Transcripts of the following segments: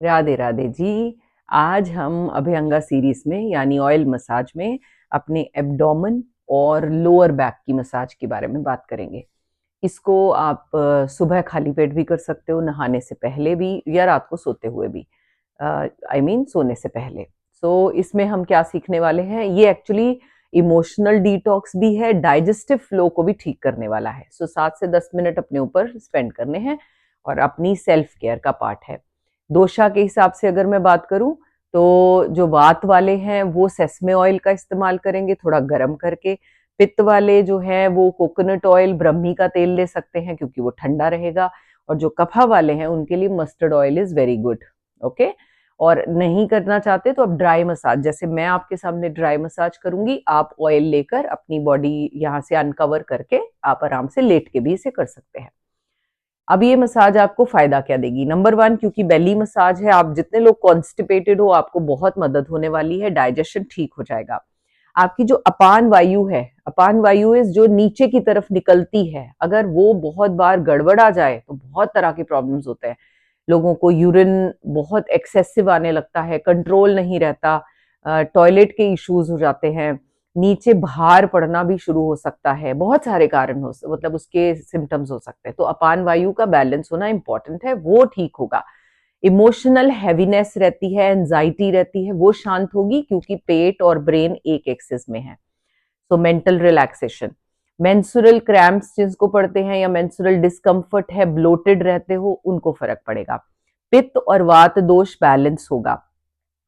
राधे राधे जी। आज हम अभ्यंगा सीरीज में यानी ऑयल मसाज में अपने एब्डोमेन और लोअर बैक की मसाज के बारे में बात करेंगे। इसको आप सुबह खाली पेट भी कर सकते हो, नहाने से पहले भी या रात को सोते हुए भी, सोने से पहले। सो इसमें हम क्या सीखने वाले हैं, ये एक्चुअली इमोशनल डिटॉक्स भी है, डाइजेस्टिव फ्लो को भी ठीक करने वाला है। सो 7 से 10 मिनट अपने ऊपर स्पेंड करने हैं और अपनी सेल्फ केयर का पार्ट है। दोशा के हिसाब से अगर मैं बात करूं तो जो वात वाले हैं वो सेसमे ऑयल का इस्तेमाल करेंगे थोड़ा गर्म करके। पित्त वाले जो हैं वो कोकोनट ऑयल, ब्रह्मी का तेल ले सकते हैं क्योंकि वो ठंडा रहेगा। और जो कफा वाले हैं उनके लिए mustard oil is very good. Okay. और नहीं करना चाहते तो आप ड्राई मसाज, जैसे मैं आपके सामने ड्राई मसाज करूंगी, आप ऑयल लेकर अपनी बॉडी यहाँ से अनकवर करके आप आराम से लेट के भी इसे कर सकते हैं। अब ये मसाज आपको फायदा क्या देगी? नंबर वन, क्योंकि बेली मसाज है, आप जितने लोग कॉन्स्टिपेटेड हो आपको बहुत मदद होने वाली है, डाइजेशन ठीक हो जाएगा। आपकी जो अपान वायु है, अपान वायु इज जो नीचे की तरफ निकलती है, अगर वो बहुत बार गड़बड़ आ जाए तो बहुत तरह के प्रॉब्लम्स होते हैं। लोगों को यूरिन बहुत एक्सेसिव आने लगता है, कंट्रोल नहीं रहता, टॉयलेट के इश्यूज हो जाते हैं, नीचे भार पड़ना भी शुरू हो सकता है, बहुत सारे कारण हो मतलब उसके सिम्टम्स हो सकते हैं। तो अपान वायु का बैलेंस होना इंपॉर्टेंट है, वो ठीक होगा। इमोशनल हैवीनेस रहती है, एंजाइटी रहती है, वो शांत होगी क्योंकि पेट और ब्रेन एक एक्सिस में है। So mental relaxation. Menstrual cramps जिसको पड़ते हैं या मेंसुरल डिस्कम्फर्ट है, ब्लोटेड रहते हो, उनको फर्क पड़ेगा। पित्त और वात दोष बैलेंस होगा,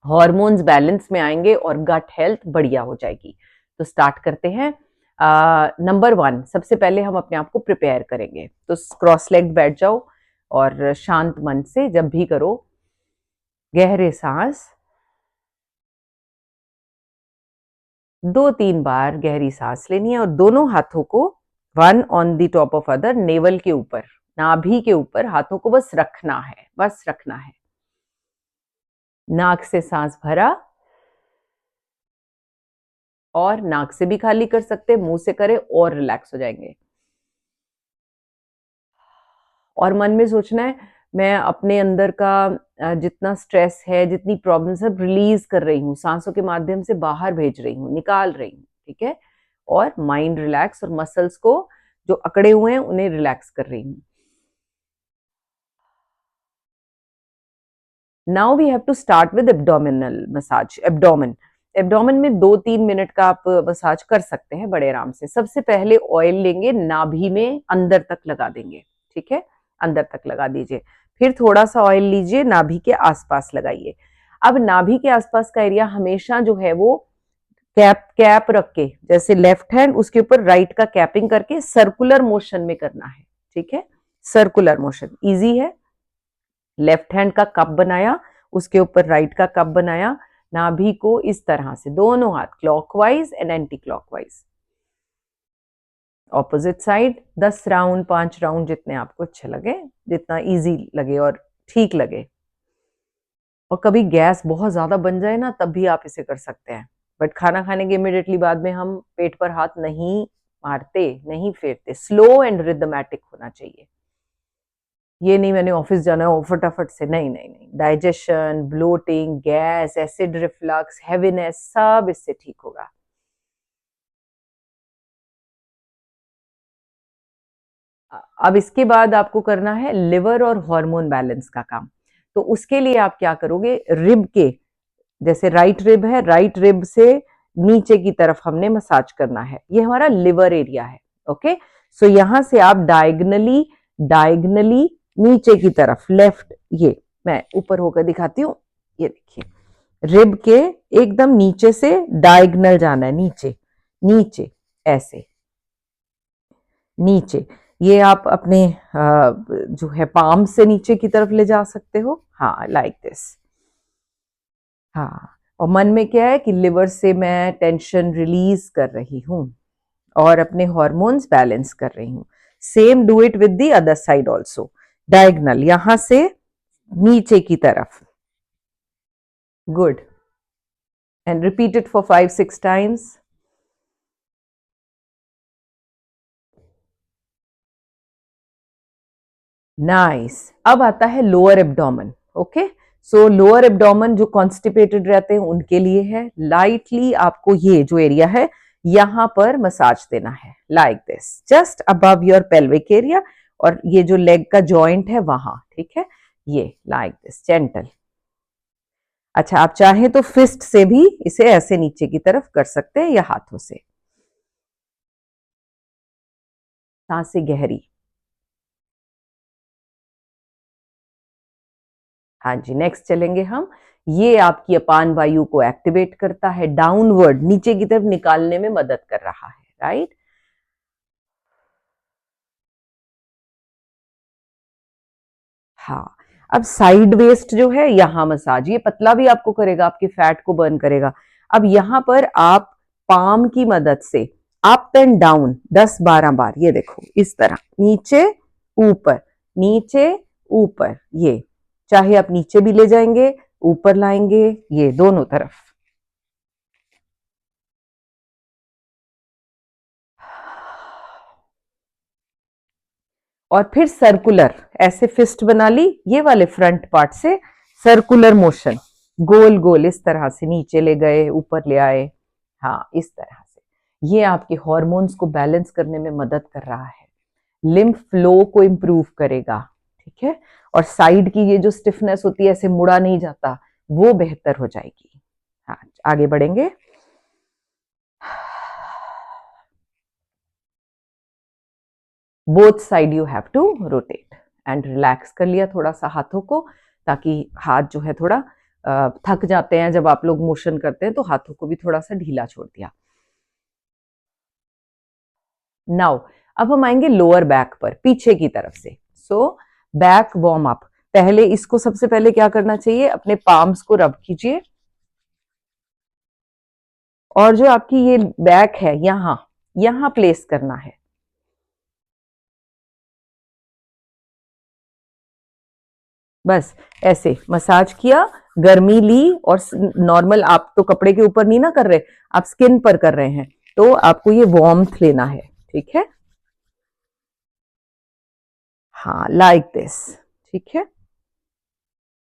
हॉर्मोन्स बैलेंस में आएंगे और गट हेल्थ बढ़िया हो जाएगी। तो स्टार्ट करते हैं। नंबर वन, सबसे पहले हम अपने आप को प्रिपेयर करेंगे। तो क्रॉस लेग बैठ जाओ और शांत मन से जब भी करो गहरे सांस, 2-3 बार गहरी सांस लेनी है और दोनों हाथों को one on the top of other, naval के ऊपर, नाभि के ऊपर हाथों को बस रखना है, बस रखना है। नाक से सांस भरा और नाक से भी खाली कर सकते हैं, मुंह से करें और रिलैक्स हो जाएंगे। और मन में सोचना है मैं अपने अंदर का जितना स्ट्रेस है, जितनी प्रॉब्लम्स है, रिलीज कर रही हूँ, सांसों के माध्यम से बाहर भेज रही हूँ, निकाल रही हूँ। ठीक है। और माइंड रिलैक्स और मसल्स को जो अकड़े हुए हैं उन्हें रिलैक्स कर रही हूँ। Now we have to start with abdominal massage. Abdomen, abdomen में 2-3 मिनट का आप मसाज कर सकते हैं बड़े आराम से। सबसे पहले ऑयल लेंगे, नाभि में अंदर तक लगा देंगे। ठीक है, अंदर तक लगा दीजिए। फिर थोड़ा सा ऑयल लीजिए, नाभि के आसपास लगाइए। अब नाभि के आसपास का एरिया हमेशा जो है वो कैप कैप रख के, जैसे लेफ्ट हैंड उसके ऊपर राइट का कैपिंग करके सर्कुलर मोशन में करना है। ठीक है, सर्कुलर मोशन इजी है। लेफ्ट हैंड का कप बनाया, उसके ऊपर राइट का कप बनाया, नाभि को इस तरह से दोनों हाथ clockwise and anti clockwise. Opposite side 10 round, 5 round, जितने आपको अच्छे लगे, जितना इजी लगे और ठीक लगे। और कभी गैस बहुत ज्यादा बन जाए ना, तब भी आप इसे कर सकते हैं। बट खाना खाने के इमिडिएटली बाद में हम पेट पर हाथ नहीं मारते, नहीं फेरते। स्लो एंड रिदमेटिक होना चाहिए। ये नहीं मैंने ऑफिस जाना है और फटाफट से, नहीं नहीं नहीं। Digestion, bloating, gas, acid reflux, heaviness, सब इससे ठीक होगा। अब इसके बाद आपको करना है लिवर और हार्मोन बैलेंस का काम। तो उसके लिए आप क्या करोगे, रिब के, जैसे राइट रिब है, राइट रिब से नीचे की तरफ हमने मसाज करना है, ये हमारा लिवर एरिया है। ओके। सो यहां से आप डायगनली, डायगनली नीचे की तरफ, लेफ्ट, ये मैं ऊपर होकर दिखाती हूँ, ये देखिए, रिब के एकदम नीचे से डायगनल जाना है, नीचे नीचे, ऐसे नीचे। ये आप अपने जो है पाम से नीचे की तरफ ले जा सकते हो, हाँ, लाइक दिस। हाँ, और मन में क्या है कि लिवर से मैं टेंशन रिलीज कर रही हूँ और अपने हॉर्मोन्स बैलेंस कर रही हूँ। Same do it with the other side also, diagonal, यहां से नीचे की तरफ। Good. And repeat it for 5-6 times. Nice. अब आता है लोअर एब्डोमेन। ओके, सो लोअर एब्डोमेन जो कॉन्स्टिपेटेड रहते हैं उनके लिए है। लाइटली आपको ये जो एरिया है यहां पर मसाज देना है, like this, just above your pelvic area, और ये जो लेग का जॉइंट है वहां, ठीक है, ये लाइक दिस, जेंटल। अच्छा, आप चाहें तो फिस्ट से भी इसे ऐसे नीचे की तरफ कर सकते हैं या हाथों से। सांसें गहरी। हाँ जी, नेक्स्ट चलेंगे हम। ये आपकी अपान वायु को एक्टिवेट करता है, डाउनवर्ड नीचे की तरफ निकालने में मदद कर रहा है, राइट। हाँ, अब साइड वेस्ट जो है यहां मसाज, ये पतला भी आपको करेगा, आपके फैट को बर्न करेगा। अब यहां पर आप पाम की मदद से अप एंड डाउन 10-12 बार, ये देखो इस तरह, नीचे ऊपर, नीचे ऊपर, ये चाहे आप नीचे भी ले जाएंगे, ऊपर लाएंगे, ये दोनों तरफ। और फिर सर्कुलर, ऐसे फिस्ट बना ली, ये वाले फ्रंट पार्ट से सर्कुलर मोशन, गोल गोल इस तरह से नीचे ले गए, ऊपर ले आए, हाँ इस तरह से। ये आपके हॉर्मोन्स को बैलेंस करने में मदद कर रहा है, लिम्फ फ्लो को इंप्रूव करेगा, ठीक है, और साइड की ये जो स्टिफनेस होती है, ऐसे मुड़ा नहीं जाता, वो बेहतर हो जाएगी। हाँ, आगे बढ़ेंगे। Both side you have to rotate and relax कर लिया थोड़ा सा हाथों को, ताकि हाथ जो है थोड़ा थक जाते हैं जब आप लोग मोशन करते हैं, तो हाथों को भी थोड़ा सा ढीला छोड़ दिया। नाउ अब हम आएंगे लोअर बैक पर, पीछे की तरफ से। सो बैक वार्म अप, पहले इसको सबसे पहले क्या करना चाहिए, अपने पाम्स को रब कीजिए, और जो आपकी ये बैक है यहां यहां प्लेस करना है। बस ऐसे मसाज किया, गर्मी ली, और नॉर्मल आप तो कपड़े के ऊपर नहीं ना कर रहे, आप स्किन पर कर रहे हैं, तो आपको ये वार्मथ लेना है, ठीक है, हाँ लाइक दिस, ठीक है।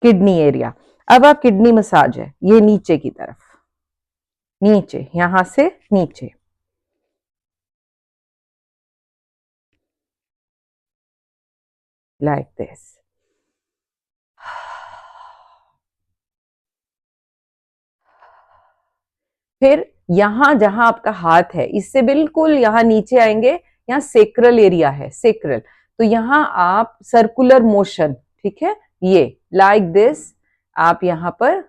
किडनी एरिया, अब आप किडनी मसाज है, ये नीचे की तरफ, नीचे यहां से नीचे, लाइक दिस। फिर यहां जहां आपका हाथ है, इससे बिल्कुल यहां नीचे आएंगे, यहाँ सेक्रल एरिया है, सेक्रल, तो यहां आप सर्कुलर मोशन, ठीक है, ये लाइक दिस, आप यहां पर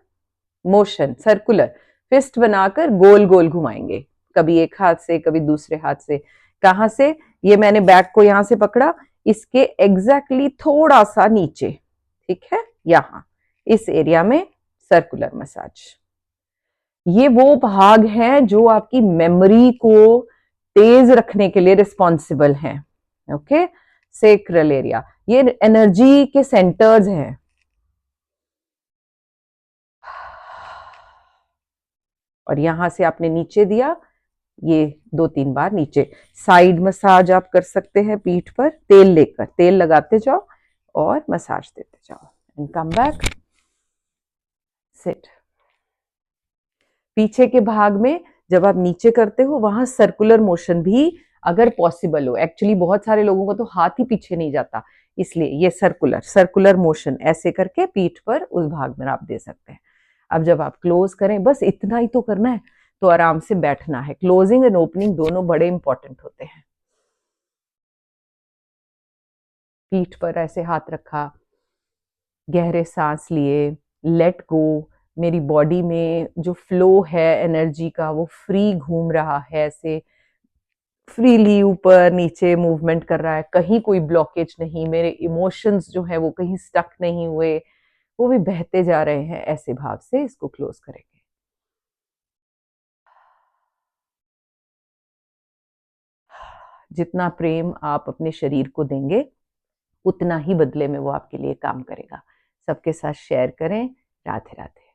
मोशन सर्कुलर फिस्ट बनाकर गोल गोल घुमाएंगे, कभी एक हाथ से कभी दूसरे हाथ से। कहां से, ये मैंने बैक को यहां से पकड़ा, इसके एग्जैक्टली थोड़ा सा नीचे, ठीक है, यहां इस एरिया में सर्कुलर मसाज। ये वो भाग हैं जो आपकी मेमोरी को तेज रखने के लिए रिस्पॉन्सिबल हैं, ओके, सेक्रल एरिया, ये एनर्जी के सेंटर्स हैं। और यहां से आपने नीचे दिया, ये 2-3 बार नीचे। साइड मसाज आप कर सकते हैं, पीठ पर तेल लेकर, तेल लगाते जाओ और मसाज देते जाओ, एंड कम बैक, सिट। पीछे के भाग में जब आप नीचे करते हो, वहां सर्कुलर मोशन भी अगर पॉसिबल हो, एक्चुअली बहुत सारे लोगों का तो हाथ ही पीछे नहीं जाता, इसलिए ये सर्कुलर सर्कुलर मोशन ऐसे करके पीठ पर उस भाग में आप दे सकते हैं। अब जब आप क्लोज करें, बस इतना ही तो करना है, तो आराम से बैठना है। क्लोजिंग एंड ओपनिंग दोनों बड़े इंपॉर्टेंट होते हैं। पीठ पर ऐसे हाथ रखा, गहरे सांस लिए, लेट गो, मेरी बॉडी में जो फ्लो है एनर्जी का वो फ्री घूम रहा है, ऐसे फ्रीली ऊपर नीचे मूवमेंट कर रहा है, कहीं कोई ब्लॉकेज नहीं, मेरे इमोशंस जो है वो कहीं स्टक नहीं हुए, वो भी बहते जा रहे हैं, ऐसे भाव से इसको क्लोज करेंगे। जितना प्रेम आप अपने शरीर को देंगे, उतना ही बदले में वो आपके लिए काम करेगा। सबके साथ शेयर करें। राधे राधे।